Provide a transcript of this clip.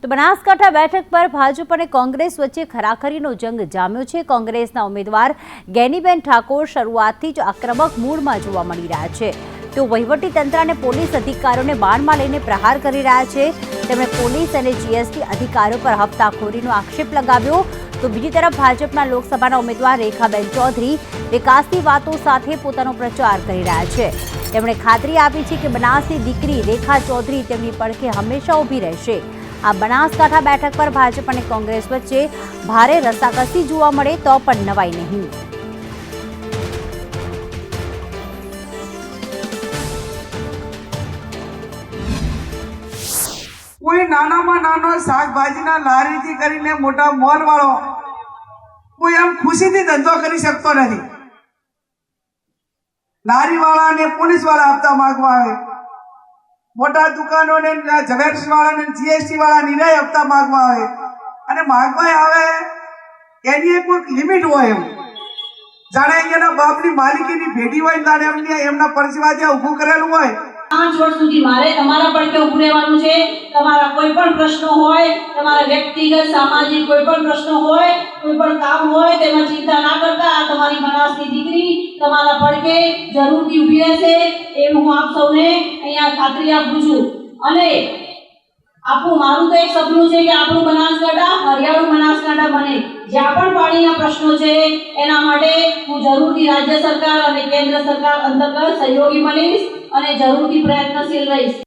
તો બનાસકાંઠા બેઠક પર ભાજપ અને કોંગ્રેસ વચ્ચે ખરાખરીનો જંગ જામ્યો છે। કોંગ્રેસના ઉમેદવાર ગેનીબેન ઠાકોર શરૂઆતથી જ આક્રમક મૂડમાં જોવા મળી રહ્યા છે। તેઓ વહીવટી તંત્ર અને પોલીસ અધિકારીઓને બાણમાં લઈને પ્રહાર કરી રહ્યા છે। તેમણે પોલીસ અને જીએસટી અધિકારીઓ પર હપ્તાખોરીનો આક્ષેપ લગાવ્યો। તો બીજી તરફ ભાજપના લોકસભાના ઉમેદવાર રેખાબેન ચૌધરી વિકાસની વાતો સાથે પોતાનો પ્રચાર કરી રહ્યા છે। તેમણે ખાતરી આપી છે કે બનાસની દીકરી રેખા ચૌધરી તેમની પડખે હંમેશા ઊભી રહેશે। આ બનાસકાંઠા બેઠક પર ભાજપ અને કોંગ્રેસ વચ્ચે ભારે રસાકસી જોવા મળે તો પણ નવાઈ નહીં। કોઈ નાનામાં નાનો શાકભાજીના લારીથી કરીને મોટા મોલ વાળો કોઈ આમ ખુશીથી ધંધો કરી શકતો નથી। લારી વાળા ને પોલીસ વાળા હપ્તા માંગવા આવે, મોટા દુકાનો ને જ્વેલર્સ વાળા ને જીએસટી વાળા નિરાય હપ્તા માંગવા આવે અને માંગવા આવે એની કોઈ લિમિટ હોય એમ જાણે અહીંયાના બાપની માલિકીની ભેટી હોય જાણે એમના પરસેવાથી ઊભું કરેલું હોય। 5 વર્ષ સુધી મારે તમારા પડખે ઊભું રહેવાનું છે। તમારા કોઈ પણ પ્રશ્નો હોય, તમારા વ્યક્તિગત સામાજિક કોઈ પણ પ્રશ્નો હોય, કોઈ પણ કામ હોય તેમાં ચિંતા ના કરતા આ તમારી બનાસની દીકરી તમારા પડખે જરૂરથી ઊભી રહેશે એ હું આપ સૌને અહીંયા ખાતરી આપું છું। અને આપણું મારું તો એક સપનું છે કે આપણું બનાસકાંઠા હરિયાળું બનાસકાંઠા બને। જ્યાં પણ પાણીના પ્રશ્નો છે એના માટે હું જરૂરથી રાજ્ય સરકાર અને કેન્દ્ર સરકાર અંતર્ગત સહયોગી બનીશ અને જરૂરથી પ્રયત્નશીલ રહીશ।